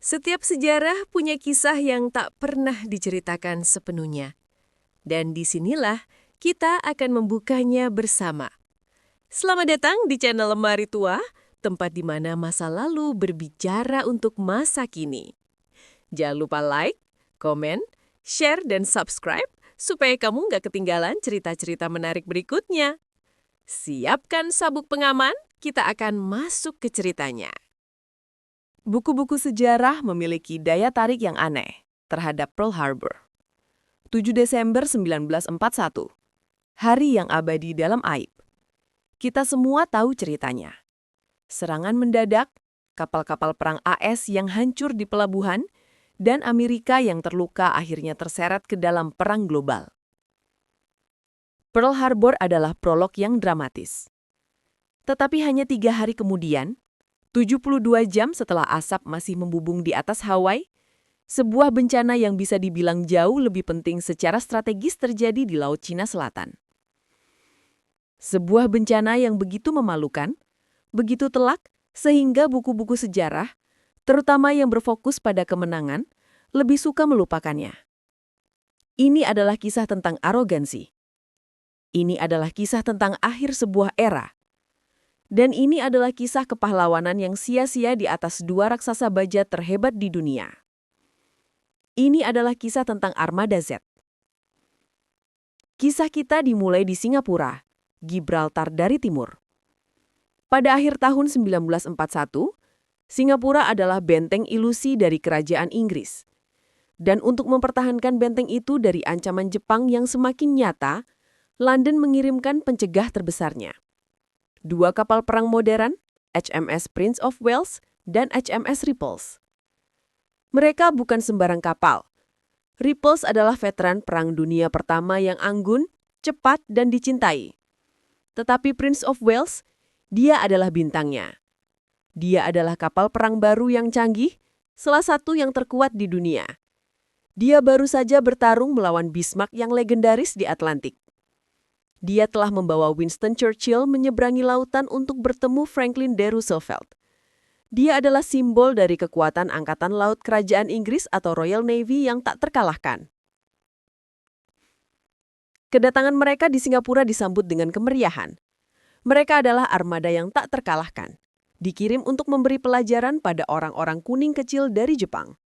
Setiap sejarah punya kisah yang tak pernah diceritakan sepenuhnya. Dan disinilah kita akan membukanya bersama. Selamat datang di channel Lemari Tua, tempat di mana masa lalu berbicara untuk masa kini. Jangan lupa like, komen, share, dan subscribe supaya kamu nggak ketinggalan cerita-cerita menarik berikutnya. Siapkan sabuk pengaman, kita akan masuk ke ceritanya. Buku-buku sejarah memiliki daya tarik yang aneh terhadap Pearl Harbor. 7 Desember 1941, hari yang abadi dalam aib. Kita semua tahu ceritanya. Serangan mendadak, kapal-kapal perang AS yang hancur di pelabuhan, dan Amerika yang terluka akhirnya terseret ke dalam perang global. Pearl Harbor adalah prolog yang dramatis. Tetapi hanya 3 hari kemudian, 72 jam setelah asap masih membubung di atas Hawaii, sebuah bencana yang bisa dibilang jauh lebih penting secara strategis terjadi di Laut Cina Selatan. Sebuah bencana yang begitu memalukan, begitu telak, sehingga buku-buku sejarah, terutama yang berfokus pada kemenangan, lebih suka melupakannya. Ini adalah kisah tentang arogansi. Ini adalah kisah tentang akhir sebuah era. Dan ini adalah kisah kepahlawanan yang sia-sia di atas 2 raksasa baja terhebat di dunia. Ini adalah kisah tentang Armada Z. Kisah kita dimulai di Singapura, Gibraltar dari timur. Pada akhir tahun 1941, Singapura adalah benteng ilusi dari kerajaan Inggris. Dan untuk mempertahankan benteng itu dari ancaman Jepang yang semakin nyata, London mengirimkan pencegah terbesarnya. 2 kapal perang modern, HMS Prince of Wales dan HMS Repulse. Mereka bukan sembarang kapal. Repulse adalah veteran Perang Dunia Pertama yang anggun, cepat, dan dicintai. Tetapi Prince of Wales, dia adalah bintangnya. Dia adalah kapal perang baru yang canggih, salah satu yang terkuat di dunia. Dia baru saja bertarung melawan Bismarck yang legendaris di Atlantik. Dia telah membawa Winston Churchill menyeberangi lautan untuk bertemu Franklin D. Roosevelt. Dia adalah simbol dari kekuatan Angkatan Laut Kerajaan Inggris atau Royal Navy yang tak terkalahkan. Kedatangan mereka di Singapura disambut dengan kemeriahan. Mereka adalah armada yang tak terkalahkan, dikirim untuk memberi pelajaran pada orang-orang kuning kecil dari Jepang.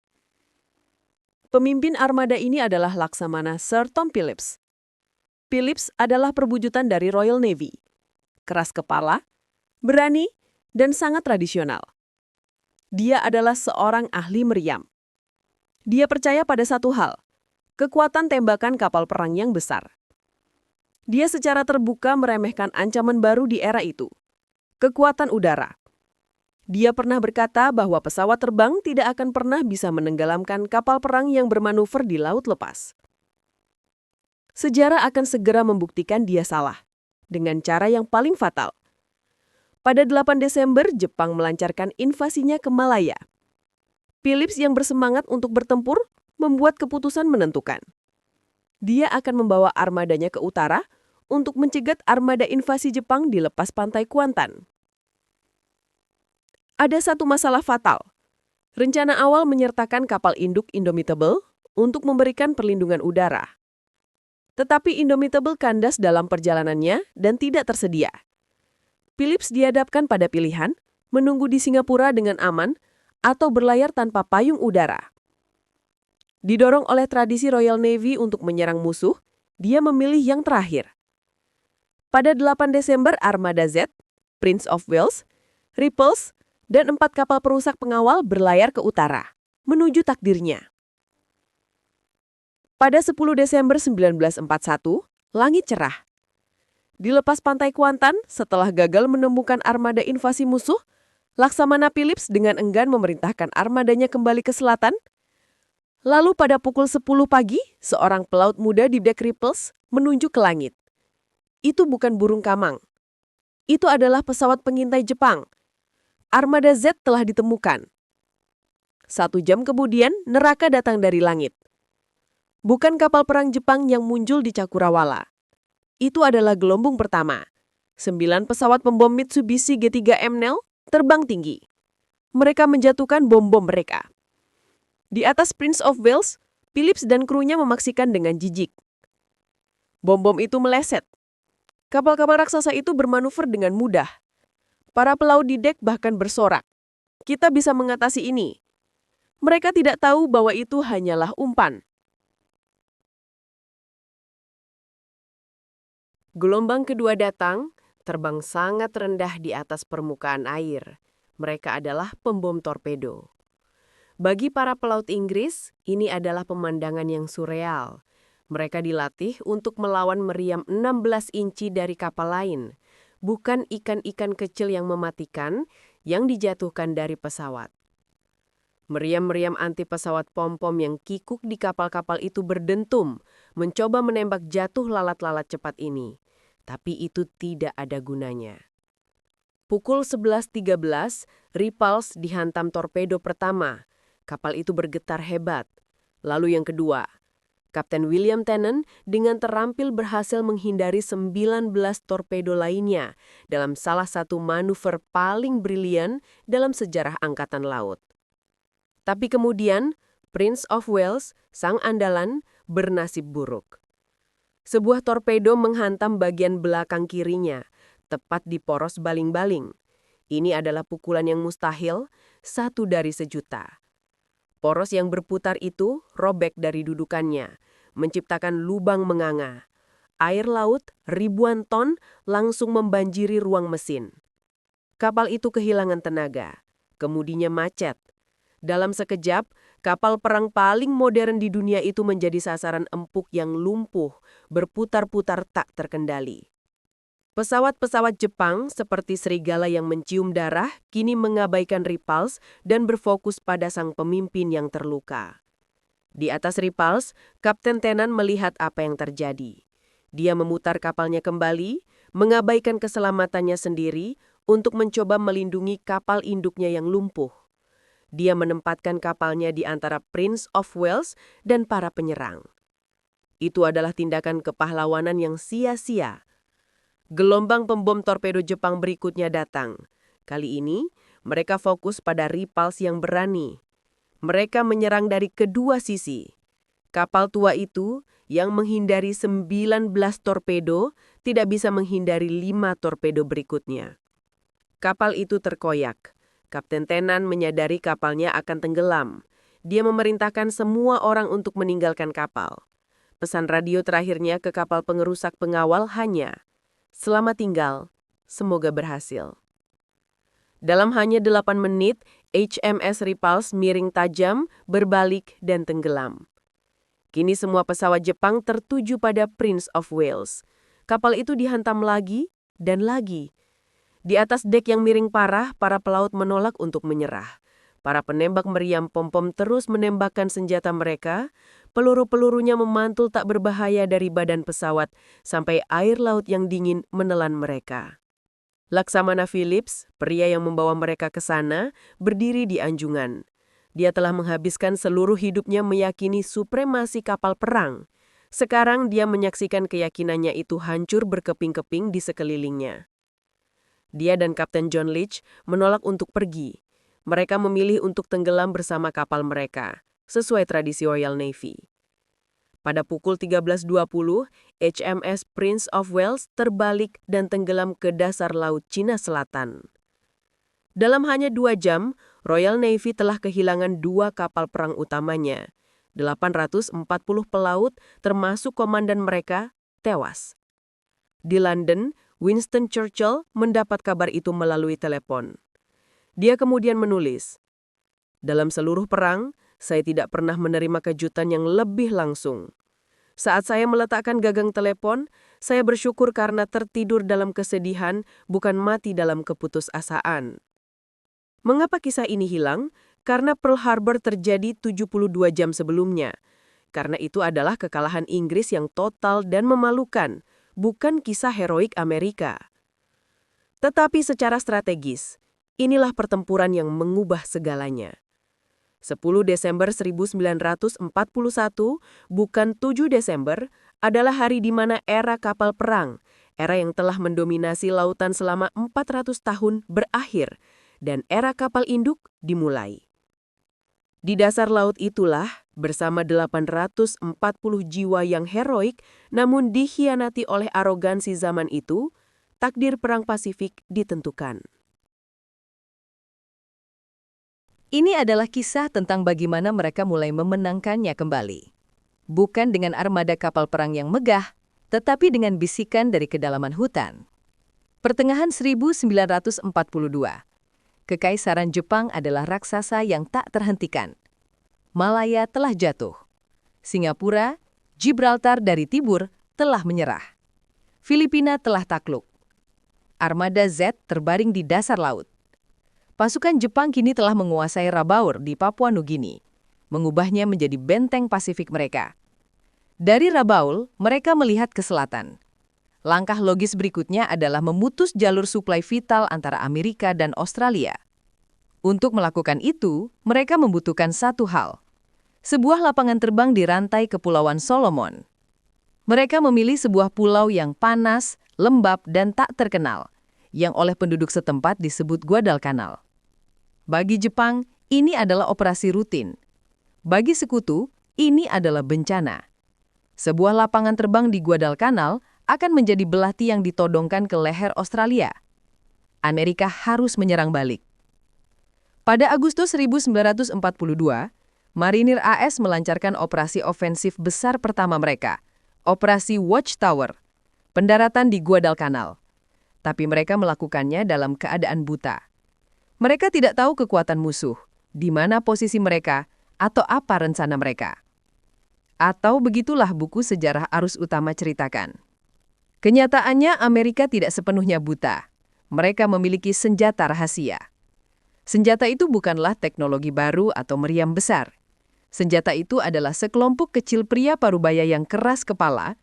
Pemimpin armada ini adalah Laksamana Sir Tom Phillips. Phillips adalah perwujudan dari Royal Navy. Keras kepala, berani, dan sangat tradisional. Dia adalah seorang ahli meriam. Dia percaya pada satu hal, kekuatan tembakan kapal perang yang besar. Dia secara terbuka meremehkan ancaman baru di era itu, kekuatan udara. Dia pernah berkata bahwa pesawat terbang tidak akan pernah bisa menenggelamkan kapal perang yang bermanuver di laut lepas. Sejarah akan segera membuktikan dia salah, dengan cara yang paling fatal. Pada 8 Desember, Jepang melancarkan invasinya ke Malaya. Phillips yang bersemangat untuk bertempur, membuat keputusan menentukan. Dia akan membawa armadanya ke utara untuk mencegat armada invasi Jepang di lepas pantai Kuantan. Ada satu masalah fatal. Rencana awal menyertakan kapal induk Indomitable untuk memberikan perlindungan udara. Tetapi Indomitable kandas dalam perjalanannya dan tidak tersedia. Phillips dihadapkan pada pilihan menunggu di Singapura dengan aman atau berlayar tanpa payung udara. Didorong oleh tradisi Royal Navy untuk menyerang musuh, dia memilih yang terakhir. Pada 8 Desember, Armada Z, Prince of Wales, Repulse, dan 4 kapal perusak pengawal berlayar ke utara, menuju takdirnya. Pada 10 Desember 1941, langit cerah. Di lepas pantai Kuantan, setelah gagal menemukan armada invasi musuh, Laksamana Phillips dengan enggan memerintahkan armadanya kembali ke selatan. Lalu pada pukul 10 pagi, seorang pelaut muda di dek Repulse menunjuk ke langit. Itu bukan burung kamang. Itu adalah pesawat pengintai Jepang. Armada Z telah ditemukan. 1 jam kemudian, neraka datang dari langit. Bukan kapal perang Jepang yang muncul di Cakrawala. Itu adalah gelombung pertama. 9 pesawat pembom Mitsubishi G3M Nel terbang tinggi. Mereka menjatuhkan bom-bom mereka. Di atas Prince of Wales, Phillips dan krunya memaksikan dengan jijik. Bom-bom itu meleset. Kapal-kapal raksasa itu bermanuver dengan mudah. Para pelaut di dek bahkan bersorak. Kita bisa mengatasi ini. Mereka tidak tahu bahwa itu hanyalah umpan. Gelombang kedua datang, terbang sangat rendah di atas permukaan air. Mereka adalah pembom torpedo. Bagi para pelaut Inggris, ini adalah pemandangan yang surreal. Mereka dilatih untuk melawan meriam 16 inci dari kapal lain, bukan ikan-ikan kecil yang mematikan yang dijatuhkan dari pesawat. Meriam-meriam anti pesawat pom-pom yang kikuk di kapal-kapal itu berdentum, mencoba menembak jatuh lalat-lalat cepat ini. Tapi itu tidak ada gunanya. Pukul 11.13, Repulse dihantam torpedo pertama. Kapal itu bergetar hebat. Lalu yang kedua, Kapten William Tennant dengan terampil berhasil menghindari 19 torpedo lainnya dalam salah satu manuver paling brilian dalam sejarah Angkatan Laut. Tapi kemudian, Prince of Wales, sang andalan, bernasib buruk. Sebuah torpedo menghantam bagian belakang kirinya, tepat di poros baling-baling. Ini adalah pukulan yang mustahil, 1 dari sejuta. Poros yang berputar itu robek dari dudukannya, menciptakan lubang menganga. Air laut, ribuan ton, langsung membanjiri ruang mesin. Kapal itu kehilangan tenaga, kemudinya macet. Dalam sekejap, kapal perang paling modern di dunia itu menjadi sasaran empuk yang lumpuh, berputar-putar tak terkendali. Pesawat-pesawat Jepang seperti serigala yang mencium darah kini mengabaikan Repulse dan berfokus pada sang pemimpin yang terluka. Di atas Repulse, Kapten Tennant melihat apa yang terjadi. Dia memutar kapalnya kembali, mengabaikan keselamatannya sendiri untuk mencoba melindungi kapal induknya yang lumpuh. Dia menempatkan kapalnya di antara Prince of Wales dan para penyerang. Itu adalah tindakan kepahlawanan yang sia-sia. Gelombang pembom torpedo Jepang berikutnya datang. Kali ini, mereka fokus pada Repulse yang berani. Mereka menyerang dari kedua sisi. Kapal tua itu, yang menghindari 19 torpedo, tidak bisa menghindari 5 torpedo berikutnya. Kapal itu terkoyak. Kapten Tennant menyadari kapalnya akan tenggelam. Dia memerintahkan semua orang untuk meninggalkan kapal. Pesan radio terakhirnya ke kapal pengerusak pengawal hanya, "Selamat tinggal, semoga berhasil." Dalam hanya 8 menit, HMS Repulse miring tajam, berbalik, dan tenggelam. Kini semua pesawat Jepang tertuju pada Prince of Wales. Kapal itu dihantam lagi dan lagi. Di atas dek yang miring parah, para pelaut menolak untuk menyerah. Para penembak meriam pom-pom terus menembakkan senjata mereka. Peluru-pelurunya memantul tak berbahaya dari badan pesawat sampai air laut yang dingin menelan mereka. Laksamana Phillips, pria yang membawa mereka ke sana, berdiri di anjungan. Dia telah menghabiskan seluruh hidupnya meyakini supremasi kapal perang. Sekarang dia menyaksikan keyakinannya itu hancur berkeping-keping di sekelilingnya. Dia dan Kapten John Leach menolak untuk pergi. Mereka memilih untuk tenggelam bersama kapal mereka, sesuai tradisi Royal Navy. Pada pukul 13.20, HMS Prince of Wales terbalik dan tenggelam ke dasar Laut Cina Selatan. Dalam hanya 2 jam, Royal Navy telah kehilangan 2 kapal perang utamanya. 840 pelaut, termasuk komandan mereka, tewas. Di London, Winston Churchill mendapat kabar itu melalui telepon. Dia kemudian menulis, "Dalam seluruh perang, saya tidak pernah menerima kejutan yang lebih langsung. Saat saya meletakkan gagang telepon, saya bersyukur karena tertidur dalam kesedihan, bukan mati dalam keputusasaan." Mengapa kisah ini hilang? Karena Pearl Harbor terjadi 72 jam sebelumnya. Karena itu adalah kekalahan Inggris yang total dan memalukan, bukan kisah heroik Amerika. Tetapi secara strategis, inilah pertempuran yang mengubah segalanya. 10 Desember 1941, bukan 7 Desember, adalah hari di mana era kapal perang, era yang telah mendominasi lautan selama 400 tahun berakhir, dan era kapal induk dimulai. Di dasar laut itulah, bersama 840 jiwa yang heroik namun dikhianati oleh arogansi zaman itu, takdir Perang Pasifik ditentukan. Ini adalah kisah tentang bagaimana mereka mulai memenangkannya kembali. Bukan dengan armada kapal perang yang megah, tetapi dengan bisikan dari kedalaman hutan. Pertengahan 1942, Kekaisaran Jepang adalah raksasa yang tak terhentikan. Malaya telah jatuh. Singapura, Gibraltar dari timur telah menyerah. Filipina telah takluk. Armada Z terbaring di dasar laut. Pasukan Jepang kini telah menguasai Rabaul di Papua Nugini, mengubahnya menjadi benteng Pasifik mereka. Dari Rabaul, mereka melihat ke selatan. Langkah logis berikutnya adalah memutus jalur suplai vital antara Amerika dan Australia. Untuk melakukan itu, mereka membutuhkan satu hal. Sebuah lapangan terbang di rantai Kepulauan Solomon. Mereka memilih sebuah pulau yang panas, lembab, dan tak terkenal, yang oleh penduduk setempat disebut Guadalcanal. Bagi Jepang, ini adalah operasi rutin. Bagi sekutu, ini adalah bencana. Sebuah lapangan terbang di Guadalcanal akan menjadi belati yang ditodongkan ke leher Australia. Amerika harus menyerang balik. Pada Agustus 1942, marinir AS melancarkan operasi ofensif besar pertama mereka, Operasi Watchtower, pendaratan di Guadalcanal. Tapi mereka melakukannya dalam keadaan buta. Mereka tidak tahu kekuatan musuh, di mana posisi mereka, atau apa rencana mereka. Atau begitulah buku sejarah arus utama ceritakan. Kenyataannya Amerika tidak sepenuhnya buta. Mereka memiliki senjata rahasia. Senjata itu bukanlah teknologi baru atau meriam besar. Senjata itu adalah sekelompok kecil pria parubaya yang keras kepala,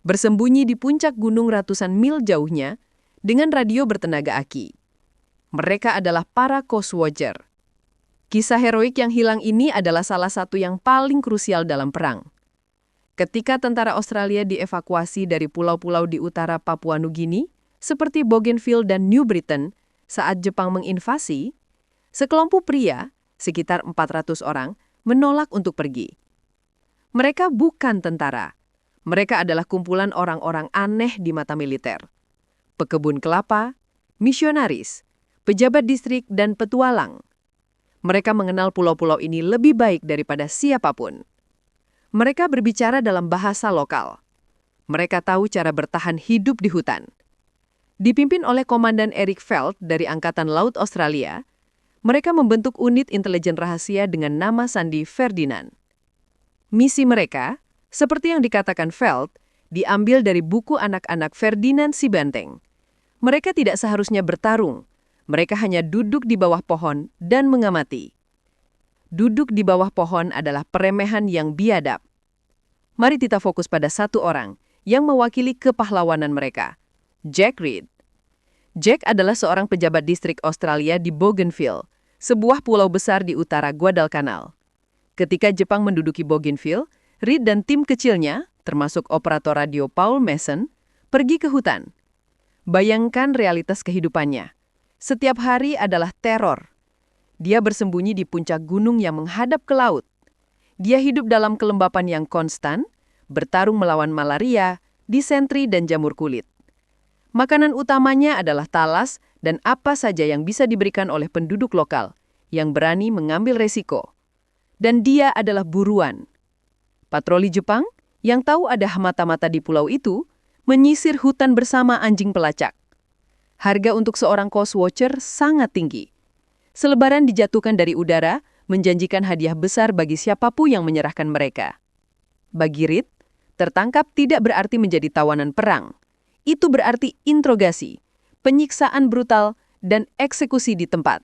bersembunyi di puncak gunung ratusan mil jauhnya, dengan radio bertenaga aki. Mereka adalah para Coast Watcher. Kisah heroik yang hilang ini adalah salah satu yang paling krusial dalam perang. Ketika tentara Australia dievakuasi dari pulau-pulau di utara Papua Nugini, seperti Bougainville dan New Britain, saat Jepang menginvasi, sekelompok pria, sekitar 400 orang, menolak untuk pergi. Mereka bukan tentara. Mereka adalah kumpulan orang-orang aneh di mata militer. Pekebun kelapa, misionaris, pejabat distrik, dan petualang. Mereka mengenal pulau-pulau ini lebih baik daripada siapapun. Mereka berbicara dalam bahasa lokal. Mereka tahu cara bertahan hidup di hutan. Dipimpin oleh Komandan Eric Feld dari Angkatan Laut Australia, mereka membentuk unit intelijen rahasia dengan nama sandi Ferdinand. Misi mereka, seperti yang dikatakan Feld, diambil dari buku anak-anak Ferdinand si Benteng. Mereka tidak seharusnya bertarung. Mereka hanya duduk di bawah pohon dan mengamati. Duduk di bawah pohon adalah peremehan yang biadab. Mari kita fokus pada satu orang yang mewakili kepahlawanan mereka, Jack Reed. Jack adalah seorang pejabat distrik Australia di Bougainville, sebuah pulau besar di utara Guadalcanal. Ketika Jepang menduduki Bougainville, Reed dan tim kecilnya, termasuk operator radio Paul Mason, pergi ke hutan. Bayangkan realitas kehidupannya. Setiap hari adalah teror. Dia bersembunyi di puncak gunung yang menghadap ke laut. Dia hidup dalam kelembapan yang konstan, bertarung melawan malaria, disentri, dan jamur kulit. Makanan utamanya adalah talas dan apa saja yang bisa diberikan oleh penduduk lokal yang berani mengambil resiko. Dan dia adalah buruan. Patroli Jepang, yang tahu ada mata-mata di pulau itu, menyisir hutan bersama anjing pelacak. Harga untuk seorang Coast Watcher sangat tinggi. Selebaran dijatuhkan dari udara, menjanjikan hadiah besar bagi siapapun yang menyerahkan mereka. Bagi Reed, tertangkap tidak berarti menjadi tawanan perang. Itu berarti interogasi, penyiksaan brutal, dan eksekusi di tempat.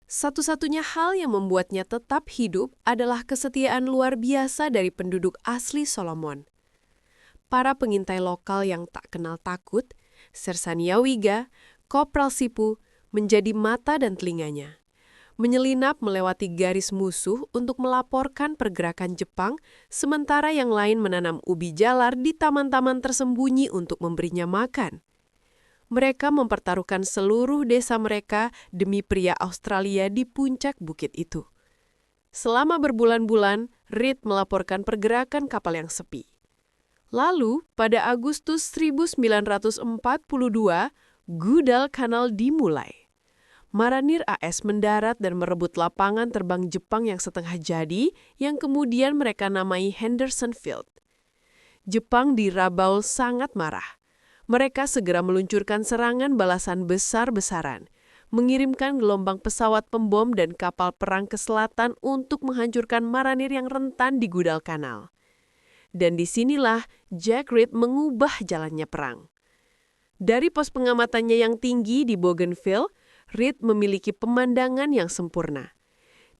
Satu-satunya hal yang membuatnya tetap hidup adalah kesetiaan luar biasa dari penduduk asli Solomon. Para pengintai lokal yang tak kenal takut, Sersan Yawiga, Kopral Sipu, menjadi mata dan telinganya. Menyelinap melewati garis musuh untuk melaporkan pergerakan Jepang, sementara yang lain menanam ubi jalar di taman-taman tersembunyi untuk memberinya makan. Mereka mempertaruhkan seluruh desa mereka demi pria Australia di puncak bukit itu. Selama berbulan-bulan, Reed melaporkan pergerakan kapal yang sepi. Lalu, pada Agustus 1942, Guadalcanal dimulai. Marinir AS mendarat dan merebut lapangan terbang Jepang yang setengah jadi, yang kemudian mereka namai Henderson Field. Jepang di Rabaul sangat marah. Mereka segera meluncurkan serangan balasan besar-besaran, mengirimkan gelombang pesawat pembom dan kapal perang ke selatan untuk menghancurkan marinir yang rentan di Guadalcanal. Dan disinilah Jack Reed mengubah jalannya perang. Dari pos pengamatannya yang tinggi di Bougainville, Reed memiliki pemandangan yang sempurna.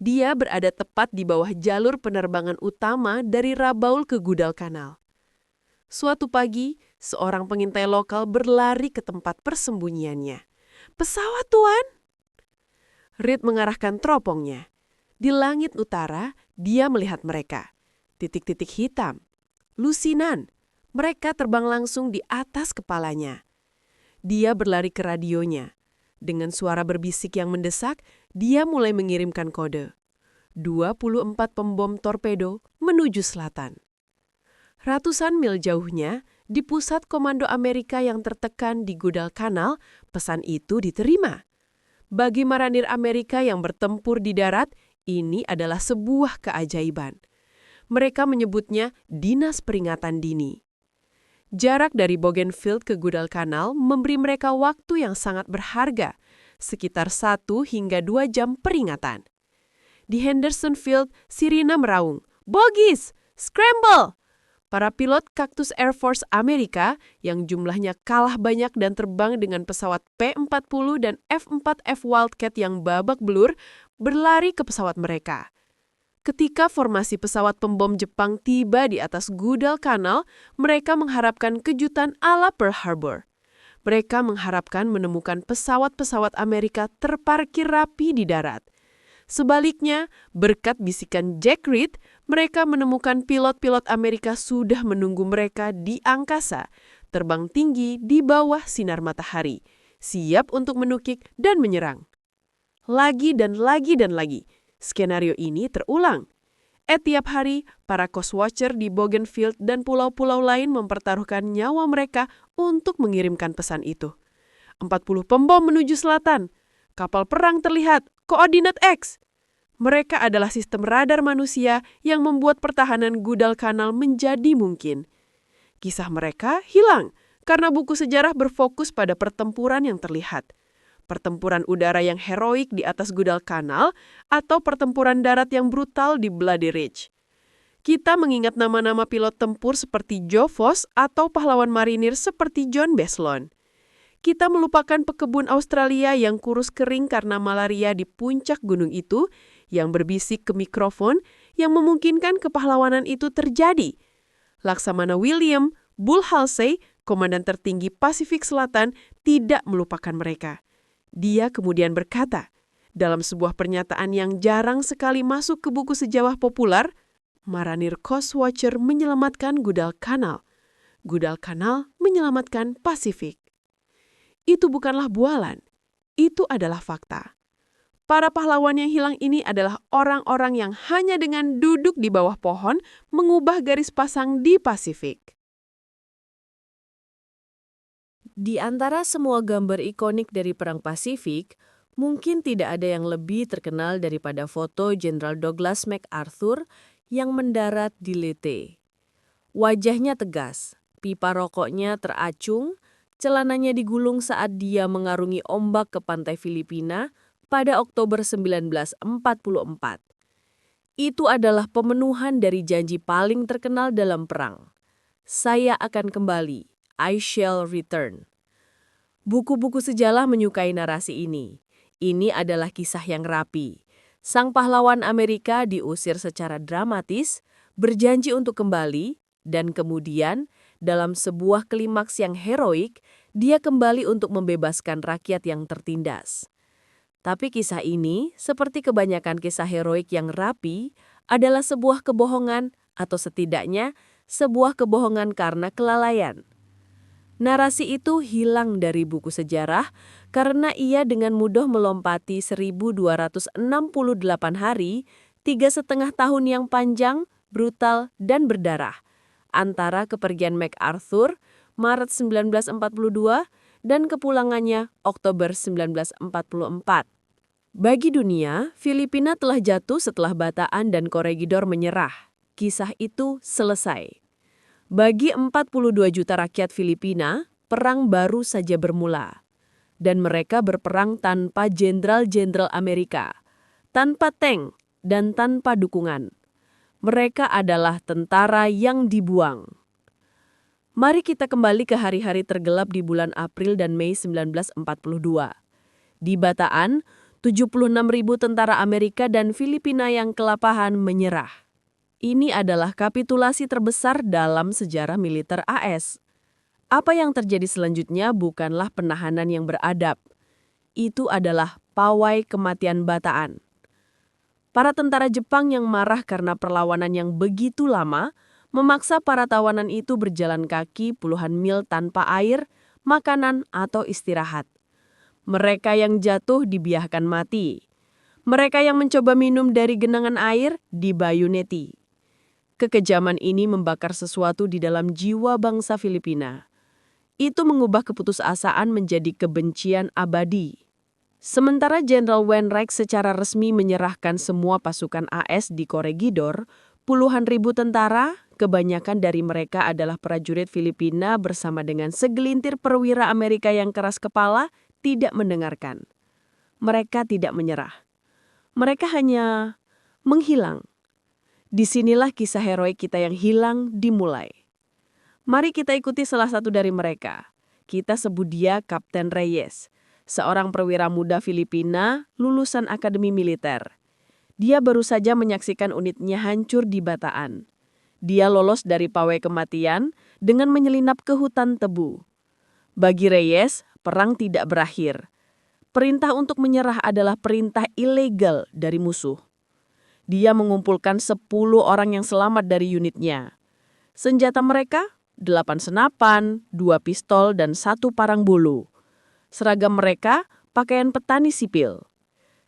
Dia berada tepat di bawah jalur penerbangan utama dari Rabaul ke Guadalcanal. Suatu pagi, seorang pengintai lokal berlari ke tempat persembunyiannya. "Pesawat, Tuan!" Reed mengarahkan teropongnya. Di langit utara, dia melihat mereka. Titik-titik hitam. Lusinan. Mereka terbang langsung di atas kepalanya. Dia berlari ke radionya. Dengan suara berbisik yang mendesak, dia mulai mengirimkan kode. 24 pembom torpedo menuju selatan. Ratusan mil jauhnya, di pusat komando Amerika yang tertekan di Guadalcanal, pesan itu diterima. Bagi marinir Amerika yang bertempur di darat, ini adalah sebuah keajaiban. Mereka menyebutnya Dinas Peringatan Dini. Jarak dari Bougainville ke Guadalcanal memberi mereka waktu yang sangat berharga, sekitar 1 hingga 2 jam peringatan. Di Henderson Field, sirina meraung, "Bogies! Scramble!" Para pilot Cactus Air Force Amerika yang jumlahnya kalah banyak dan terbang dengan pesawat P-40 dan F-4F Wildcat yang babak belur berlari ke pesawat mereka. Ketika formasi pesawat pembom Jepang tiba di atas Guadalcanal, mereka mengharapkan kejutan ala Pearl Harbor. Mereka mengharapkan menemukan pesawat-pesawat Amerika terparkir rapi di darat. Sebaliknya, berkat bisikan Jack Reed, mereka menemukan pilot-pilot Amerika sudah menunggu mereka di angkasa, terbang tinggi di bawah sinar matahari, siap untuk menukik dan menyerang. Lagi dan lagi dan lagi, skenario ini terulang. Tiap hari, para coast watcher di Bougainville dan pulau-pulau lain mempertaruhkan nyawa mereka untuk mengirimkan pesan itu. 40 pembom menuju selatan. Kapal perang terlihat, koordinat X. Mereka adalah sistem radar manusia yang membuat pertahanan Guadalcanal menjadi mungkin. Kisah mereka hilang karena buku sejarah berfokus pada pertempuran yang terlihat. Pertempuran udara yang heroik di atas Guadalcanal atau pertempuran darat yang brutal di Bloody Ridge. Kita mengingat nama-nama pilot tempur seperti Joe Voss atau pahlawan marinir seperti John Beslon. Kita melupakan pekebun Australia yang kurus kering karena malaria di puncak gunung itu, yang berbisik ke mikrofon yang memungkinkan kepahlawanan itu terjadi. Laksamana William Bull Halsey, komandan tertinggi Pasifik Selatan, tidak melupakan mereka. Dia kemudian berkata, dalam sebuah pernyataan yang jarang sekali masuk ke buku sejarah populer, Marinir Coast Watcher menyelamatkan Guadalcanal. Guadalcanal menyelamatkan Pasifik. Itu bukanlah bualan, itu adalah fakta. Para pahlawan yang hilang ini adalah orang-orang yang hanya dengan duduk di bawah pohon mengubah garis pasang di Pasifik. Di antara semua gambar ikonik dari Perang Pasifik, mungkin tidak ada yang lebih terkenal daripada foto Jenderal Douglas MacArthur yang mendarat di Leyte. Wajahnya tegas, pipa rokoknya teracung, celananya digulung saat dia mengarungi ombak ke pantai Filipina pada Oktober 1944. Itu adalah pemenuhan dari janji paling terkenal dalam perang. Saya akan kembali, I shall return. Buku-buku sejarah menyukai narasi ini. Ini adalah kisah yang rapi. Sang pahlawan Amerika diusir secara dramatis, berjanji untuk kembali, dan kemudian, dalam sebuah klimaks yang heroik, dia kembali untuk membebaskan rakyat yang tertindas. Tapi kisah ini, seperti kebanyakan kisah heroik yang rapi, adalah sebuah kebohongan atau setidaknya sebuah kebohongan karena kelalaian. Narasi itu hilang dari buku sejarah karena ia dengan mudah melompati 1268 hari, 3,5 tahun yang panjang, brutal, dan berdarah, antara kepergian MacArthur, Maret 1942, dan kepulangannya Oktober 1944. Bagi dunia, Filipina telah jatuh setelah Bataan dan Corregidor menyerah. Kisah itu selesai. Bagi 42 juta rakyat Filipina, perang baru saja bermula. Dan mereka berperang tanpa jenderal-jenderal Amerika, tanpa tank, dan tanpa dukungan. Mereka adalah tentara yang dibuang. Mari kita kembali ke hari-hari tergelap di bulan April dan Mei 1942. Di Bataan, 76.000 tentara Amerika dan Filipina yang kelapahan menyerah. Ini adalah kapitulasi terbesar dalam sejarah militer AS. Apa yang terjadi selanjutnya bukanlah penahanan yang beradab. Itu adalah pawai kematian Bataan. Para tentara Jepang yang marah karena perlawanan yang begitu lama memaksa para tawanan itu berjalan kaki puluhan mil tanpa air, makanan, atau istirahat. Mereka yang jatuh dibiarkan mati. Mereka yang mencoba minum dari genangan air dibayuneti. Kekejaman ini membakar sesuatu di dalam jiwa bangsa Filipina. Itu mengubah keputusasaan menjadi kebencian abadi. Sementara Jenderal Wainwright secara resmi menyerahkan semua pasukan AS di Corregidor, puluhan ribu tentara, kebanyakan dari mereka adalah prajurit Filipina bersama dengan segelintir perwira Amerika yang keras kepala, tidak mendengarkan. Mereka tidak menyerah. Mereka hanya menghilang. Disinilah kisah heroik kita yang hilang dimulai. Mari kita ikuti salah satu dari mereka. Kita sebut dia Kapten Reyes, seorang perwira muda Filipina lulusan Akademi Militer. Dia baru saja menyaksikan unitnya hancur di Bataan. Dia lolos dari pawai kematian dengan menyelinap ke hutan tebu. Bagi Reyes, perang tidak berakhir. Perintah untuk menyerah adalah perintah ilegal dari musuh. Dia mengumpulkan 10 orang yang selamat dari unitnya. Senjata mereka, 8 senapan, 2 pistol, dan 1 parang bulu. Seragam mereka, pakaian petani sipil.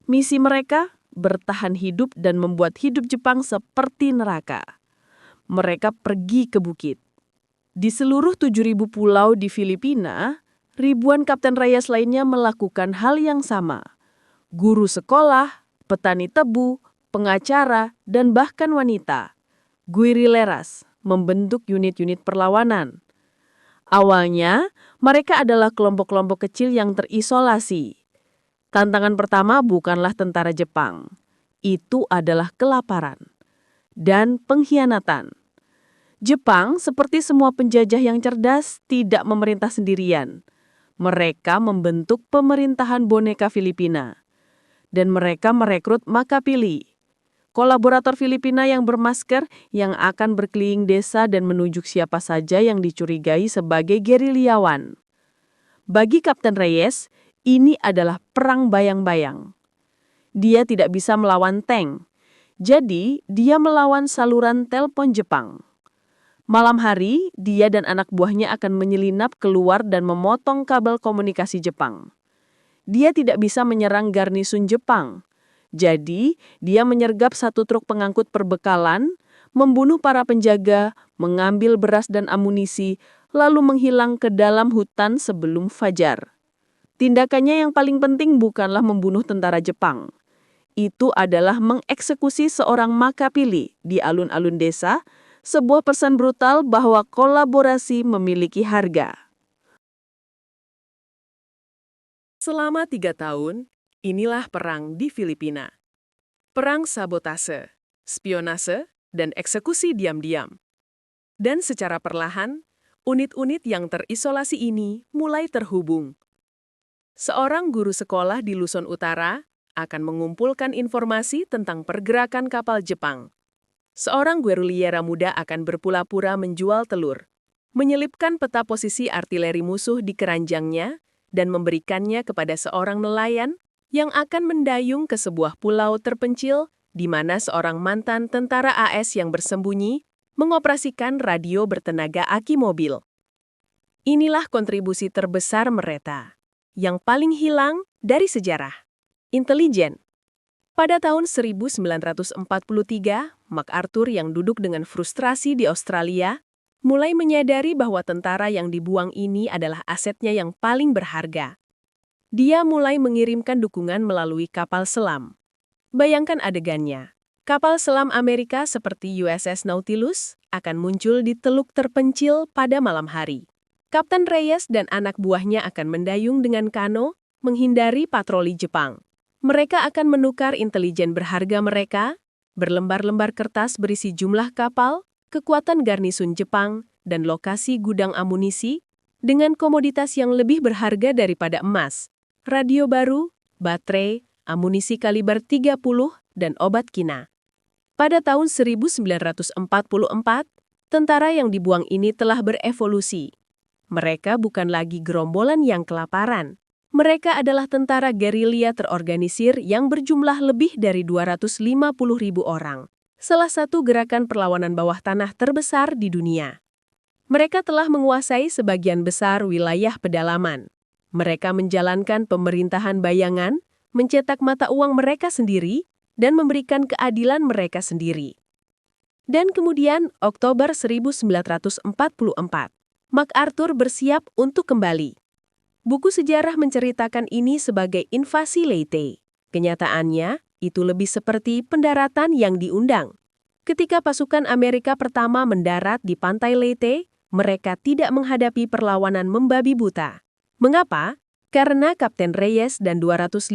Misi mereka, bertahan hidup dan membuat hidup Jepang seperti neraka. Mereka pergi ke bukit. Di seluruh 7.000 pulau di Filipina, ribuan Kapten Reyes lainnya melakukan hal yang sama. Guru sekolah, petani tebu, pengacara, dan bahkan wanita. Guerrilleras membentuk unit-unit perlawanan. Awalnya, mereka adalah kelompok-kelompok kecil yang terisolasi. Tantangan pertama bukanlah tentara Jepang. Itu adalah kelaparan dan pengkhianatan. Jepang, seperti semua penjajah yang cerdas, tidak memerintah sendirian. Mereka membentuk pemerintahan boneka Filipina. Dan mereka merekrut Makapili, kolaborator Filipina yang bermasker yang akan berkeliling desa dan menunjuk siapa saja yang dicurigai sebagai gerilyawan. Bagi Kapten Reyes, ini adalah perang bayang-bayang. Dia tidak bisa melawan tank, jadi dia melawan saluran telepon Jepang. Malam hari, dia dan anak buahnya akan menyelinap keluar dan memotong kabel komunikasi Jepang. Dia tidak bisa menyerang garnisun Jepang. Jadi, dia menyergap 1 truk pengangkut perbekalan, membunuh para penjaga, mengambil beras dan amunisi, lalu menghilang ke dalam hutan sebelum fajar. Tindakannya yang paling penting bukanlah membunuh tentara Jepang. Itu adalah mengeksekusi seorang Makapili di alun-alun desa, sebuah pesan brutal bahwa kolaborasi memiliki harga. Selama 3 tahun, inilah perang di Filipina. Perang sabotase, spionase, dan eksekusi diam-diam. Dan secara perlahan, unit-unit yang terisolasi ini mulai terhubung. Seorang guru sekolah di Luzon Utara akan mengumpulkan informasi tentang pergerakan kapal Jepang. Seorang guerrillera muda akan berpura-pura menjual telur, menyelipkan peta posisi artileri musuh di keranjangnya, dan memberikannya kepada seorang nelayan yang akan mendayung ke sebuah pulau terpencil di mana seorang mantan tentara AS yang bersembunyi mengoperasikan radio bertenaga aki mobil. Inilah kontribusi terbesar mereka, yang paling hilang dari sejarah. Intelijen. Pada tahun 1943, MacArthur yang duduk dengan frustrasi di Australia, mulai menyadari bahwa tentara yang dibuang ini adalah asetnya yang paling berharga. Dia mulai mengirimkan dukungan melalui kapal selam. Bayangkan adegannya. Kapal selam Amerika seperti USS Nautilus akan muncul di teluk terpencil pada malam hari. Kapten Reyes dan anak buahnya akan mendayung dengan kano, menghindari patroli Jepang. Mereka akan menukar intelijen berharga mereka, berlembar-lembar kertas berisi jumlah kapal, kekuatan garnisun Jepang, dan lokasi gudang amunisi, dengan komoditas yang lebih berharga daripada emas, radio baru, baterai, amunisi kaliber 30, dan obat kina. Pada tahun 1944, tentara yang dibuang ini telah berevolusi. Mereka bukan lagi gerombolan yang kelaparan. Mereka adalah tentara gerilya terorganisir yang berjumlah lebih dari 250.000 orang. Salah satu gerakan perlawanan bawah tanah terbesar di dunia. Mereka telah menguasai sebagian besar wilayah pedalaman. Mereka menjalankan pemerintahan bayangan, mencetak mata uang mereka sendiri, dan memberikan keadilan mereka sendiri. Dan kemudian, Oktober 1944. MacArthur bersiap untuk kembali. Buku sejarah menceritakan ini sebagai invasi Leyte. Kenyataannya, itu lebih seperti pendaratan yang diundang. Ketika pasukan Amerika pertama mendarat di pantai Leyte, mereka tidak menghadapi perlawanan membabi buta. Mengapa? Karena Kapten Reyes dan 250.000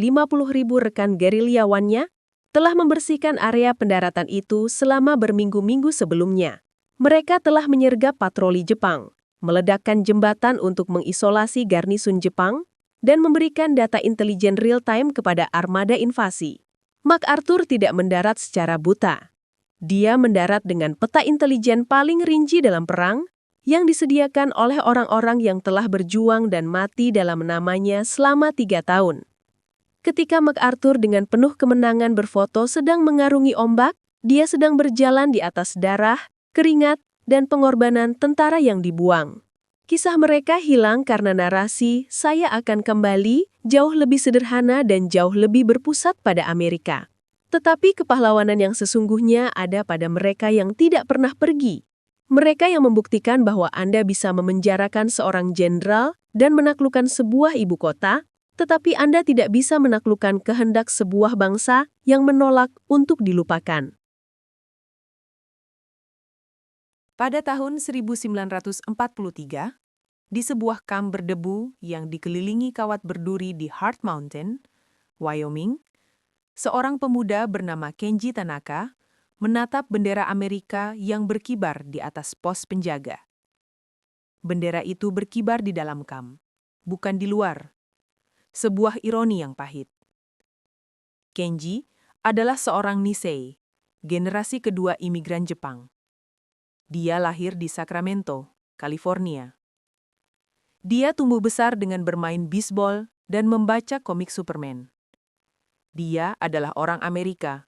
rekan gerilyawannya telah membersihkan area pendaratan itu selama berminggu-minggu sebelumnya. Mereka telah menyergap patroli Jepang, meledakkan jembatan untuk mengisolasi garnisun Jepang, dan memberikan data intelijen real-time kepada armada invasi. MacArthur tidak mendarat secara buta. Dia mendarat dengan peta intelijen paling rinci dalam perang yang disediakan oleh orang-orang yang telah berjuang dan mati dalam namanya selama 3 tahun. Ketika MacArthur dengan penuh kemenangan berfoto sedang mengarungi ombak, dia sedang berjalan di atas darah, keringat, dan pengorbanan tentara yang dibuang. Kisah mereka hilang karena narasi "saya akan kembali" jauh lebih sederhana dan jauh lebih berpusat pada Amerika. Tetapi kepahlawanan yang sesungguhnya ada pada mereka yang tidak pernah pergi. Mereka yang membuktikan bahwa Anda bisa memenjarakan seorang jenderal dan menaklukkan sebuah ibu kota, tetapi Anda tidak bisa menaklukkan kehendak sebuah bangsa yang menolak untuk dilupakan. Pada tahun 1943, di sebuah kamp berdebu yang dikelilingi kawat berduri di Heart Mountain, Wyoming, seorang pemuda bernama Kenji Tanaka menatap bendera Amerika yang berkibar di atas pos penjaga. Bendera itu berkibar di dalam kamp, bukan di luar. Sebuah ironi yang pahit. Kenji adalah seorang Nisei, generasi kedua imigran Jepang. Dia lahir di Sacramento, California. Dia tumbuh besar dengan bermain bisbol dan membaca komik Superman. Dia adalah orang Amerika,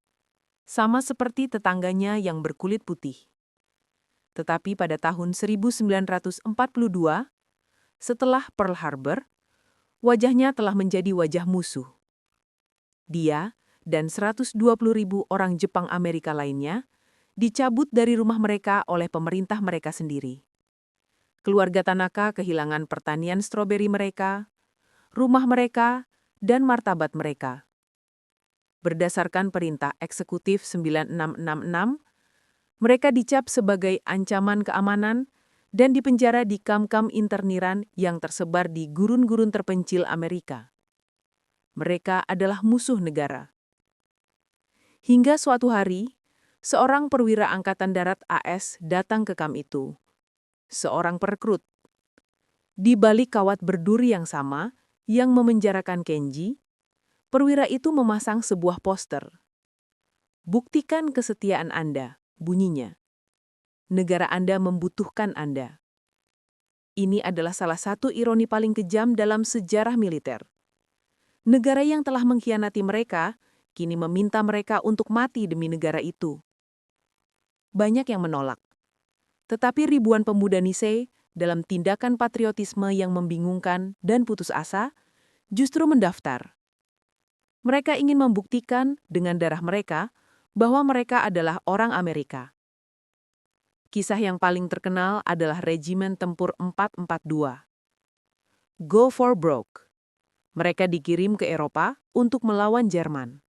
sama seperti tetangganya yang berkulit putih. Tetapi pada tahun 1942, setelah Pearl Harbor, wajahnya telah menjadi wajah musuh. Dia dan 120.000 orang Jepang Amerika lainnya dicabut dari rumah mereka oleh pemerintah mereka sendiri. Keluarga Tanaka kehilangan pertanian stroberi mereka, rumah mereka, dan martabat mereka. Berdasarkan Perintah Eksekutif 9666, mereka dicap sebagai ancaman keamanan dan dipenjara di kamp-kamp interniran yang tersebar di gurun-gurun terpencil Amerika. Mereka adalah musuh negara. Hingga suatu hari, seorang perwira Angkatan Darat AS datang ke kamp itu. Seorang perekrut. Di balik kawat berduri yang sama yang memenjarakan Kenji, perwira itu memasang sebuah poster. "Buktikan kesetiaan Anda," bunyinya. "Negara Anda membutuhkan Anda." Ini adalah salah satu ironi paling kejam dalam sejarah militer. Negara yang telah mengkhianati mereka kini meminta mereka untuk mati demi negara itu. Banyak yang menolak. Tetapi ribuan pemuda Nisei dalam tindakan patriotisme yang membingungkan dan putus asa, justru mendaftar. Mereka ingin membuktikan dengan darah mereka bahwa mereka adalah orang Amerika. Kisah yang paling terkenal adalah Regimen Tempur 442. Go for Broke. Mereka dikirim ke Eropa untuk melawan Jerman.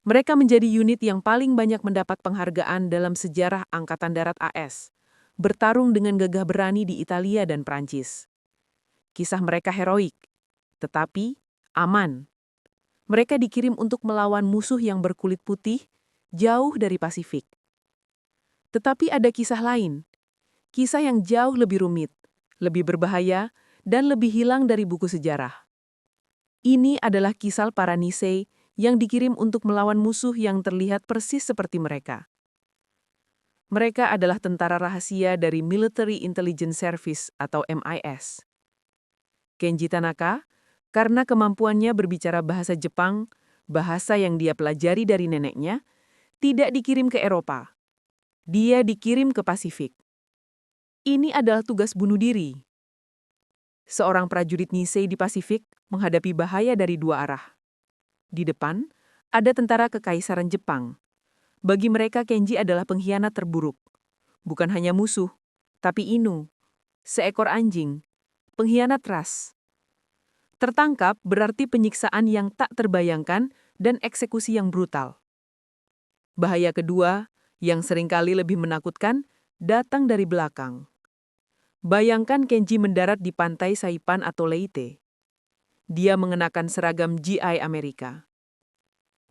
Mereka menjadi unit yang paling banyak mendapat penghargaan dalam sejarah Angkatan Darat AS, bertarung dengan gagah berani di Italia dan Prancis. Kisah mereka heroik, tetapi aman. Mereka dikirim untuk melawan musuh yang berkulit putih jauh dari Pasifik. Tetapi ada kisah lain, kisah yang jauh lebih rumit, lebih berbahaya, dan lebih hilang dari buku sejarah. Ini adalah kisah para Nisei yang dikirim untuk melawan musuh yang terlihat persis seperti mereka. Mereka adalah tentara rahasia dari Military Intelligence Service atau MIS. Kenji Tanaka, karena kemampuannya berbicara bahasa Jepang, bahasa yang dia pelajari dari neneknya, tidak dikirim ke Eropa. Dia dikirim ke Pasifik. Ini adalah tugas bunuh diri. Seorang prajurit Nisei di Pasifik menghadapi bahaya dari dua arah. Di depan, ada tentara Kekaisaran Jepang. Bagi mereka, Kenji adalah pengkhianat terburuk. Bukan hanya musuh, tapi Inu, seekor anjing, pengkhianat ras. Tertangkap berarti penyiksaan yang tak terbayangkan dan eksekusi yang brutal. Bahaya kedua, yang seringkali lebih menakutkan, datang dari belakang. Bayangkan Kenji mendarat di pantai Saipan atau Leyte. Dia mengenakan seragam GI Amerika.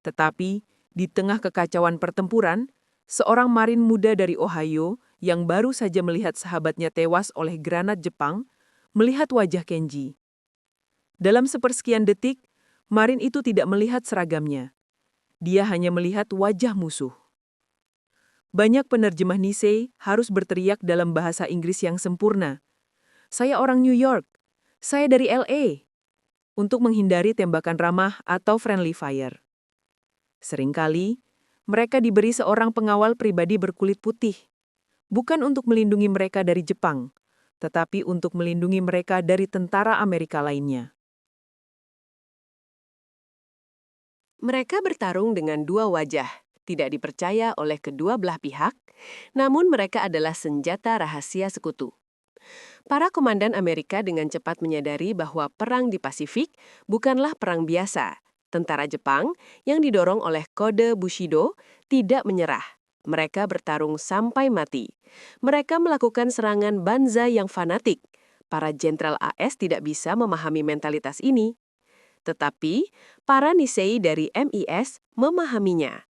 Tetapi, di tengah kekacauan pertempuran, seorang marin muda dari Ohio yang baru saja melihat sahabatnya tewas oleh granat Jepang, melihat wajah Kenji. Dalam sepersekian detik, marin itu tidak melihat seragamnya. Dia hanya melihat wajah musuh. Banyak penerjemah Nisei harus berteriak dalam bahasa Inggris yang sempurna. Saya orang New York. Saya dari LA. Untuk menghindari tembakan ramah atau friendly fire. Seringkali, mereka diberi seorang pengawal pribadi berkulit putih. Bukan untuk melindungi mereka dari Jepang, tetapi untuk melindungi mereka dari tentara Amerika lainnya. Mereka bertarung dengan dua wajah, tidak dipercaya oleh kedua belah pihak, namun mereka adalah senjata rahasia sekutu. Para komandan Amerika dengan cepat menyadari bahwa perang di Pasifik bukanlah perang biasa. Tentara Jepang yang didorong oleh kode Bushido tidak menyerah. Mereka bertarung sampai mati. Mereka melakukan serangan banzai yang fanatik. Para jenderal AS tidak bisa memahami mentalitas ini. Tetapi, para Nisei dari MIS memahaminya.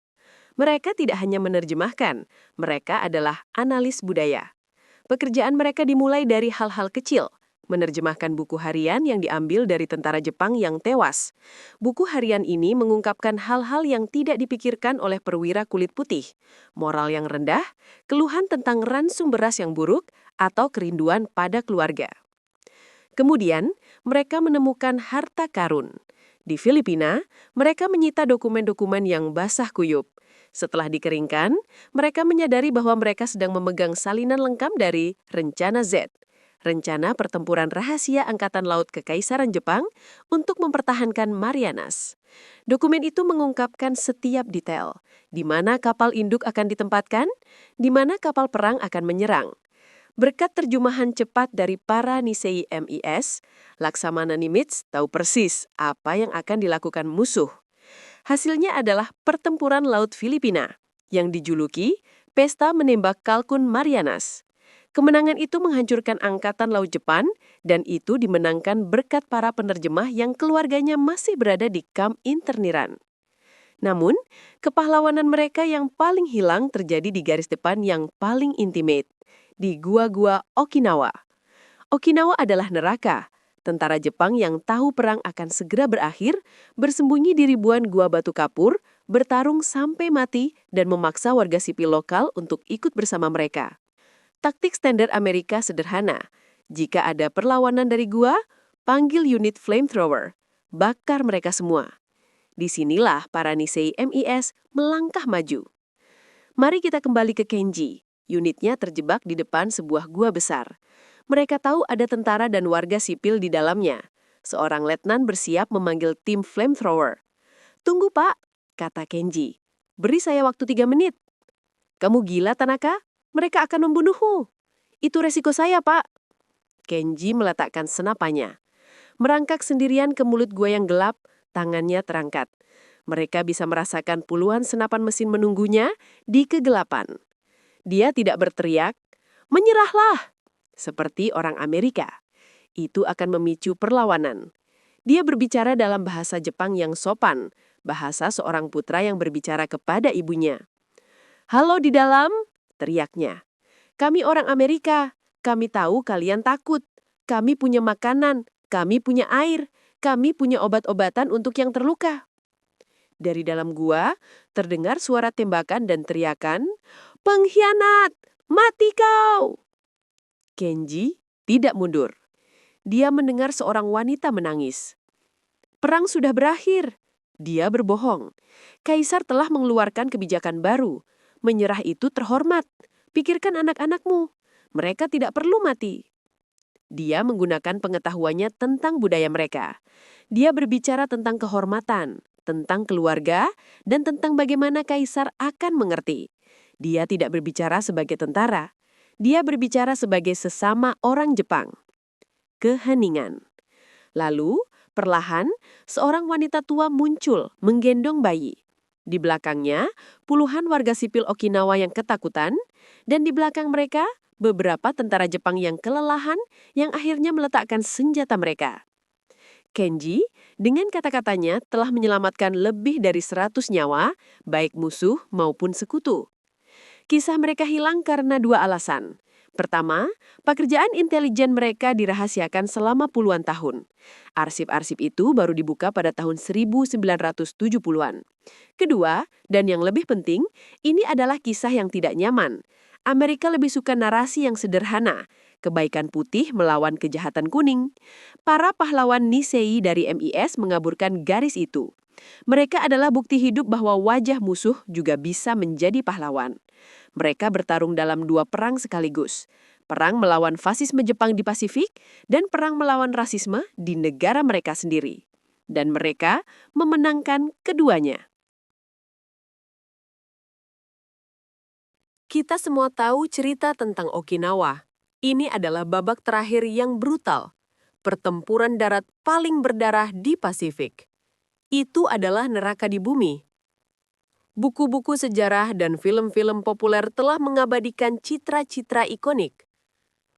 Mereka tidak hanya menerjemahkan, mereka adalah analis budaya. Pekerjaan mereka dimulai dari hal-hal kecil, menerjemahkan buku harian yang diambil dari tentara Jepang yang tewas. Buku harian ini mengungkapkan hal-hal yang tidak dipikirkan oleh perwira kulit putih, moral yang rendah, keluhan tentang ransum beras yang buruk, atau kerinduan pada keluarga. Kemudian, mereka menemukan harta karun. Di Filipina, mereka menyita dokumen-dokumen yang basah kuyup. Setelah dikeringkan, mereka menyadari bahwa mereka sedang memegang salinan lengkap dari Rencana Z, rencana pertempuran rahasia Angkatan Laut Kekaisaran Jepang untuk mempertahankan Marianas. Dokumen itu mengungkapkan setiap detail, di mana kapal induk akan ditempatkan, di mana kapal perang akan menyerang. Berkat terjemahan cepat dari para Nisei MIS, Laksamana Nimitz tahu persis apa yang akan dilakukan musuh. Hasilnya adalah pertempuran Laut Filipina, yang dijuluki Pesta Menembak Kalkun Marianas. Kemenangan itu menghancurkan Angkatan Laut Jepang, dan itu dimenangkan berkat para penerjemah yang keluarganya masih berada di kamp interniran. Namun, kepahlawanan mereka yang paling hilang terjadi di garis depan yang paling intimate, di gua-gua Okinawa. Okinawa adalah neraka. Tentara Jepang yang tahu perang akan segera berakhir, bersembunyi di ribuan gua batu kapur, bertarung sampai mati, dan memaksa warga sipil lokal untuk ikut bersama mereka. Taktik standar Amerika sederhana. Jika ada perlawanan dari gua, panggil unit flamethrower. Bakar mereka semua. Disinilah para Nisei MIS melangkah maju. Mari kita kembali ke Kenji. Unitnya terjebak di depan sebuah gua besar. Mereka tahu ada tentara dan warga sipil di dalamnya. Seorang letnan bersiap memanggil tim flamethrower. "Tunggu, Pak," kata Kenji. "Beri saya waktu 3 menit." "Kamu gila, Tanaka? Mereka akan membunuhmu." "Itu resiko saya, Pak." Kenji meletakkan senapannya. Merangkak sendirian ke mulut gua yang gelap, tangannya terangkat. Mereka bisa merasakan puluhan senapan mesin menunggunya di kegelapan. Dia tidak berteriak, "Menyerahlah!" seperti orang Amerika. Itu akan memicu perlawanan. Dia berbicara dalam bahasa Jepang yang sopan, bahasa seorang putra yang berbicara kepada ibunya. "Halo di dalam," teriaknya. "Kami orang Amerika. Kami tahu kalian takut. Kami punya makanan, kami punya air, kami punya obat-obatan untuk yang terluka." Dari dalam gua, terdengar suara tembakan dan teriakan, "Pengkhianat! Mati kau!" Kenji tidak mundur. Dia mendengar seorang wanita menangis. Perang sudah berakhir. Dia berbohong. Kaisar telah mengeluarkan kebijakan baru. Menyerah itu terhormat. Pikirkan anak-anakmu. Mereka tidak perlu mati. Dia menggunakan pengetahuannya tentang budaya mereka. Dia berbicara tentang kehormatan, tentang keluarga, dan tentang bagaimana kaisar akan mengerti. Dia tidak berbicara sebagai tentara. Dia berbicara sebagai sesama orang Jepang. Keheningan. Lalu, perlahan, seorang wanita tua muncul menggendong bayi. Di belakangnya, puluhan warga sipil Okinawa yang ketakutan, dan di belakang mereka, beberapa tentara Jepang yang kelelahan yang akhirnya meletakkan senjata mereka. Kenji, dengan kata-katanya, telah menyelamatkan lebih dari 100 nyawa, baik musuh maupun sekutu. Kisah mereka hilang karena 2 alasan. Pertama, pekerjaan intelijen mereka dirahasiakan selama puluhan tahun. Arsip-arsip itu baru dibuka pada tahun 1970-an. Kedua, dan yang lebih penting, ini adalah kisah yang tidak nyaman. Amerika lebih suka narasi yang sederhana, kebaikan putih melawan kejahatan kuning. Para pahlawan Nisei dari MIS mengaburkan garis itu. Mereka adalah bukti hidup bahwa wajah musuh juga bisa menjadi pahlawan. Mereka bertarung dalam 2 perang sekaligus. Perang melawan fasisme Jepang di Pasifik dan perang melawan rasisme di negara mereka sendiri. Dan mereka memenangkan keduanya. Kita semua tahu cerita tentang Okinawa. Ini adalah babak terakhir yang brutal. Pertempuran darat paling berdarah di Pasifik. Itu adalah neraka di bumi. Buku-buku sejarah dan film-film populer telah mengabadikan citra-citra ikonik.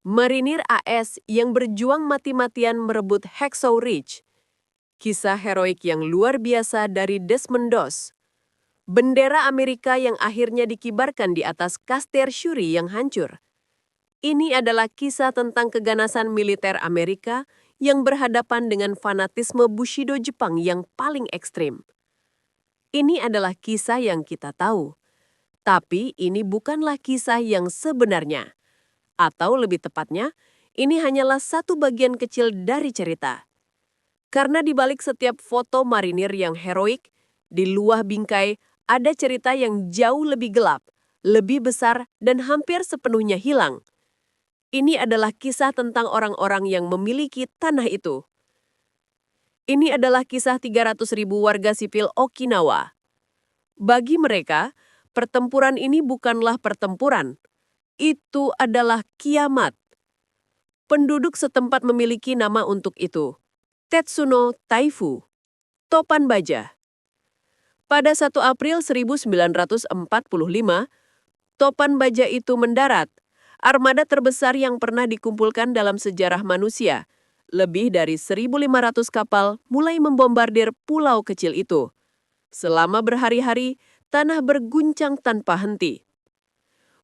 Marinir AS yang berjuang mati-matian merebut Hacksaw Ridge. Kisah heroik yang luar biasa dari Desmond Doss. Bendera Amerika yang akhirnya dikibarkan di atas kastil Shuri yang hancur. Ini adalah kisah tentang keganasan militer Amerika yang berhadapan dengan fanatisme Bushido Jepang yang paling ekstrim. Ini adalah kisah yang kita tahu. Tapi ini bukanlah kisah yang sebenarnya. Atau lebih tepatnya, ini hanyalah satu bagian kecil dari cerita. Karena di balik setiap foto marinir yang heroik, di luah bingkai ada cerita yang jauh lebih gelap, lebih besar, dan hampir sepenuhnya hilang. Ini adalah kisah tentang orang-orang yang memiliki tanah itu. Ini adalah kisah 300.000 warga sipil Okinawa. Bagi mereka, pertempuran ini bukanlah pertempuran. Itu adalah kiamat. Penduduk setempat memiliki nama untuk itu. Tetsuno Taifu, topan baja. Pada 1 April 1945, topan baja itu mendarat. Armada terbesar yang pernah dikumpulkan dalam sejarah manusia. Lebih dari 1.500 kapal mulai membombardir pulau kecil itu. Selama berhari-hari, tanah berguncang tanpa henti.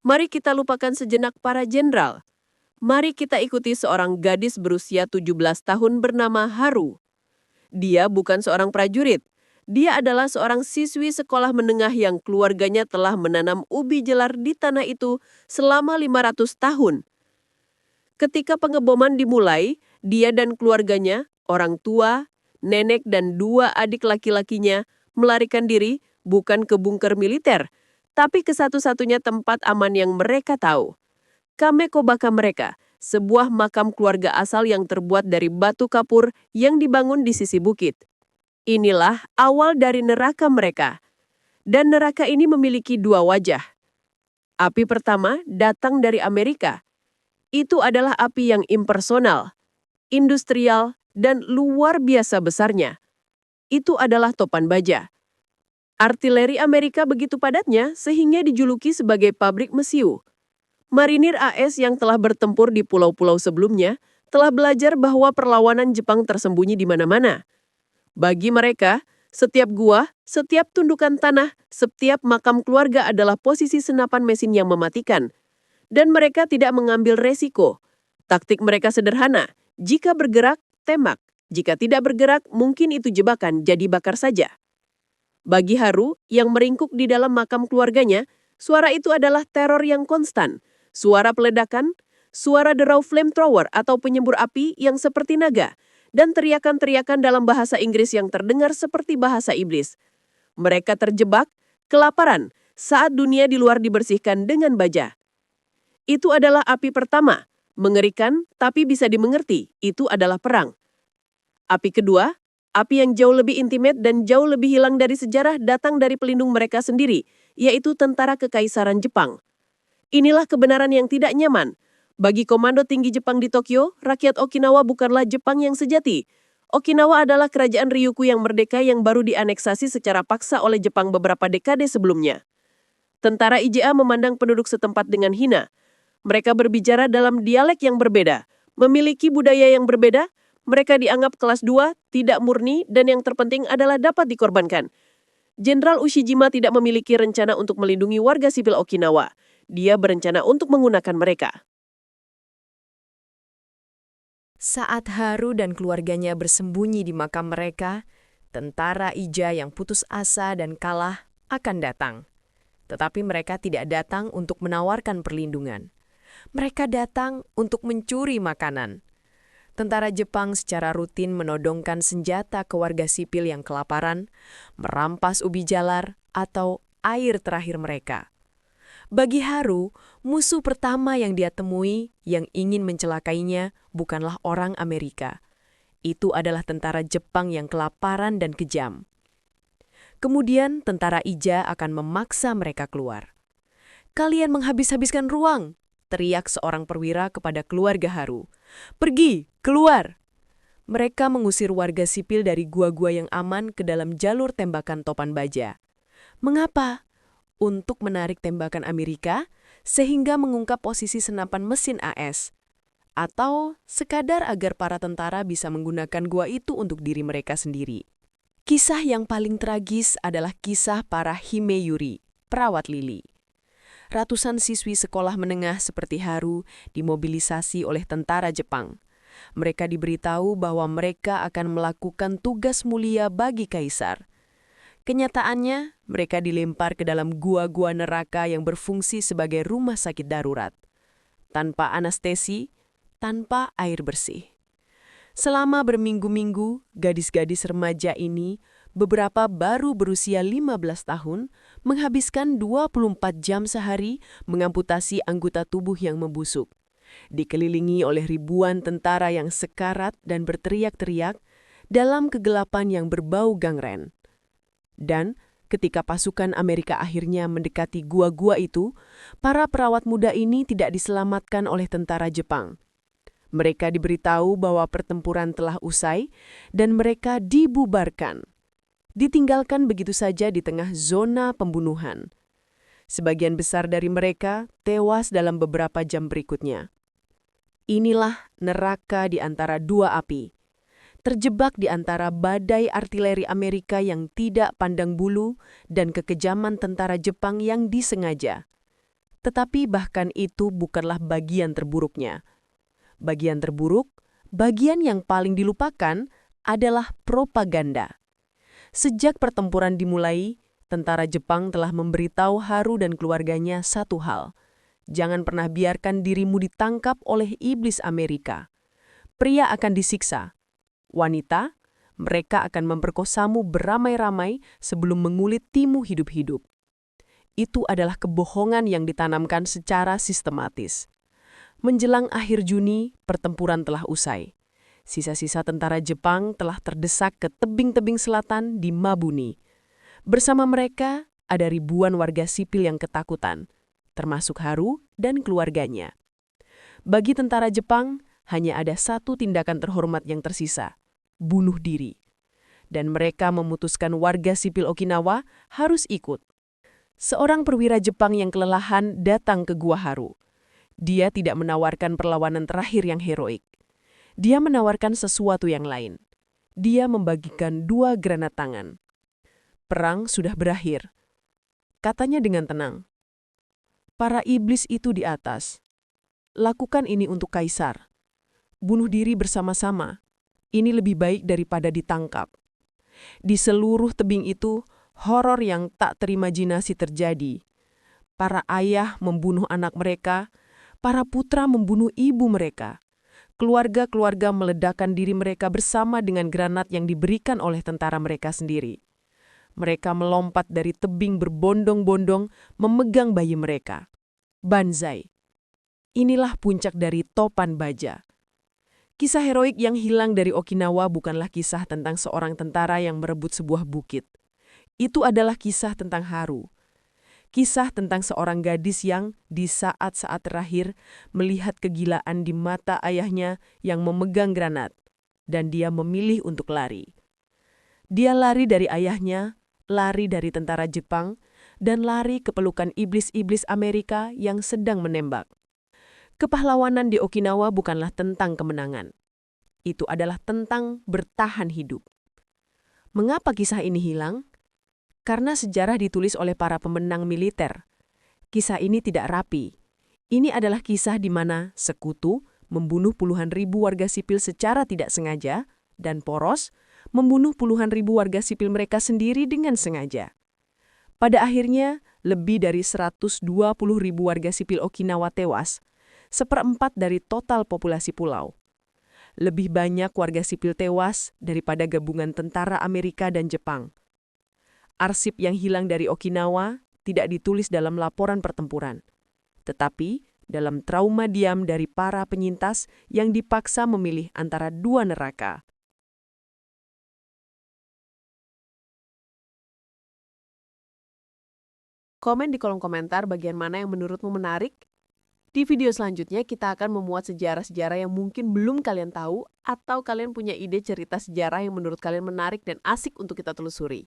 Mari kita lupakan sejenak para jenderal. Mari kita ikuti seorang gadis berusia 17 tahun bernama Haru. Dia bukan seorang prajurit. Dia adalah seorang siswi sekolah menengah yang keluarganya telah menanam ubi jelar di tanah itu selama 500 tahun. Ketika pengeboman dimulai, dia dan keluarganya, orang tua, nenek dan 2 adik laki-lakinya melarikan diri bukan ke bunker militer, tapi ke satu-satunya tempat aman yang mereka tahu. Kamekobaka mereka, sebuah makam keluarga asal yang terbuat dari batu kapur yang dibangun di sisi bukit. Inilah awal dari neraka mereka. Dan neraka ini memiliki dua wajah. Api pertama datang dari Amerika. Itu adalah api yang impersonal, industrial, dan luar biasa besarnya. Itu adalah topan baja. Artileri Amerika begitu padatnya sehingga dijuluki sebagai pabrik mesiu. Marinir AS yang telah bertempur di pulau-pulau sebelumnya telah belajar bahwa perlawanan Jepang tersembunyi di mana-mana. Bagi mereka, setiap gua, setiap tundukan tanah, setiap makam keluarga adalah posisi senapan mesin yang mematikan. Dan mereka tidak mengambil resiko. Taktik mereka sederhana, jika bergerak, tembak. Jika tidak bergerak, mungkin itu jebakan, jadi bakar saja. Bagi Haru, yang meringkuk di dalam makam keluarganya, suara itu adalah teror yang konstan. Suara peledakan, suara derau flamethrower atau penyembur api yang seperti naga, dan teriakan-teriakan dalam bahasa Inggris yang terdengar seperti bahasa iblis. Mereka terjebak, kelaparan, saat dunia di luar dibersihkan dengan baja. Itu adalah api pertama, mengerikan tapi bisa dimengerti, itu adalah perang. Api kedua, api yang jauh lebih intimate dan jauh lebih hilang dari sejarah datang dari pelindung mereka sendiri, yaitu tentara kekaisaran Jepang. Inilah kebenaran yang tidak nyaman. Bagi Komando Tinggi Jepang di Tokyo, rakyat Okinawa bukanlah Jepang yang sejati. Okinawa adalah kerajaan Ryukyu yang merdeka yang baru dianeksasi secara paksa oleh Jepang beberapa dekade sebelumnya. Tentara IJA memandang penduduk setempat dengan hina. Mereka berbicara dalam dialek yang berbeda, memiliki budaya yang berbeda, mereka dianggap kelas 2, tidak murni, dan yang terpenting adalah dapat dikorbankan. Jenderal Ushijima tidak memiliki rencana untuk melindungi warga sipil Okinawa. Dia berencana untuk menggunakan mereka. Saat Haru dan keluarganya bersembunyi di makam mereka, tentara Ija yang putus asa dan kalah akan datang. Tetapi mereka tidak datang untuk menawarkan perlindungan. Mereka datang untuk mencuri makanan. Tentara Jepang secara rutin menodongkan senjata ke warga sipil yang kelaparan, merampas ubi jalar atau air terakhir mereka. Bagi Haru, musuh pertama yang dia temui yang ingin mencelakainya bukanlah orang Amerika. Itu adalah tentara Jepang yang kelaparan dan kejam. Kemudian tentara Ija akan memaksa mereka keluar. "Kalian menghabis-habiskan ruang," teriak seorang perwira kepada keluarga Haru. "Pergi, keluar!" Mereka mengusir warga sipil dari gua-gua yang aman ke dalam jalur tembakan topan baja. Mengapa? Untuk menarik tembakan Amerika, sehingga mengungkap posisi senapan mesin AS. Atau sekadar agar para tentara bisa menggunakan gua itu untuk diri mereka sendiri. Kisah yang paling tragis adalah kisah para Himeyuri, perawat lili. Ratusan siswi sekolah menengah seperti Haru dimobilisasi oleh tentara Jepang. Mereka diberitahu bahwa mereka akan melakukan tugas mulia bagi kaisar. Kenyataannya, mereka dilempar ke dalam gua-gua neraka yang berfungsi sebagai rumah sakit darurat. Tanpa anestesi, tanpa air bersih. Selama berminggu-minggu, gadis-gadis remaja ini, beberapa baru berusia 15 tahun, menghabiskan 24 jam sehari mengamputasi anggota tubuh yang membusuk. Dikelilingi oleh ribuan tentara yang sekarat dan berteriak-teriak dalam kegelapan yang berbau gangren. Dan ketika pasukan Amerika akhirnya mendekati gua-gua itu, para perawat muda ini tidak diselamatkan oleh tentara Jepang. Mereka diberitahu bahwa pertempuran telah usai dan mereka dibubarkan. Ditinggalkan begitu saja di tengah zona pembunuhan. Sebagian besar dari mereka tewas dalam beberapa jam berikutnya. Inilah neraka di antara dua api. Terjebak di antara badai artileri Amerika yang tidak pandang bulu dan kekejaman tentara Jepang yang disengaja. Tetapi bahkan itu bukanlah bagian terburuknya. Bagian terburuk, bagian yang paling dilupakan adalah propaganda. Sejak pertempuran dimulai, tentara Jepang telah memberitahu Haru dan keluarganya satu hal. Jangan pernah biarkan dirimu ditangkap oleh iblis Amerika. Pria akan disiksa. Wanita, mereka akan memperkosamu beramai-ramai sebelum mengulitimu hidup-hidup. Itu adalah kebohongan yang ditanamkan secara sistematis. Menjelang akhir Juni, pertempuran telah usai. Sisa-sisa tentara Jepang telah terdesak ke tebing-tebing selatan di Mabuni. Bersama mereka, ada ribuan warga sipil yang ketakutan, termasuk Haru dan keluarganya. Bagi tentara Jepang, hanya ada satu tindakan terhormat yang tersisa, bunuh diri. Dan mereka memutuskan warga sipil Okinawa harus ikut. Seorang perwira Jepang yang kelelahan datang ke Gua Haru. Dia tidak menawarkan perlawanan terakhir yang heroik. Dia menawarkan sesuatu yang lain. Dia membagikan 2 granat tangan. Perang sudah berakhir. Katanya dengan tenang. Para iblis itu di atas. Lakukan ini untuk Kaisar. Bunuh diri bersama-sama. Ini lebih baik daripada ditangkap. Di seluruh tebing itu, horor yang tak terimajinasi terjadi. Para ayah membunuh anak mereka, para putra membunuh ibu mereka. Keluarga-keluarga meledakkan diri mereka bersama dengan granat yang diberikan oleh tentara mereka sendiri. Mereka melompat dari tebing berbondong-bondong memegang bayi mereka. Banzai. Inilah puncak dari Topan Baja. Kisah heroik yang hilang dari Okinawa bukanlah kisah tentang seorang tentara yang merebut sebuah bukit. Itu adalah kisah tentang Haru. Kisah tentang seorang gadis yang di saat-saat terakhir melihat kegilaan di mata ayahnya yang memegang granat, dan dia memilih untuk lari. Dia lari dari ayahnya, lari dari tentara Jepang, dan lari ke pelukan iblis-iblis Amerika yang sedang menembak. Kepahlawanan di Okinawa bukanlah tentang kemenangan. Itu adalah tentang bertahan hidup. Mengapa kisah ini hilang? Karena sejarah ditulis oleh para pemenang militer. Kisah ini tidak rapi. Ini adalah kisah di mana sekutu membunuh puluhan ribu warga sipil secara tidak sengaja, dan poros membunuh puluhan ribu warga sipil mereka sendiri dengan sengaja. Pada akhirnya, lebih dari 120 ribu warga sipil Okinawa tewas, 1/4 dari total populasi pulau. Lebih banyak warga sipil tewas daripada gabungan tentara Amerika dan Jepang. Arsip yang hilang dari Okinawa tidak ditulis dalam laporan pertempuran, tetapi dalam trauma diam dari para penyintas yang dipaksa memilih antara 2 neraka. Komen di kolom komentar bagian mana yang menurutmu menarik. Di video selanjutnya kita akan memuat sejarah-sejarah yang mungkin belum kalian tahu atau kalian punya ide cerita sejarah yang menurut kalian menarik dan asik untuk kita telusuri.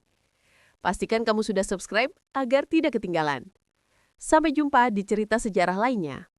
Pastikan kamu sudah subscribe agar tidak ketinggalan. Sampai jumpa di cerita sejarah lainnya.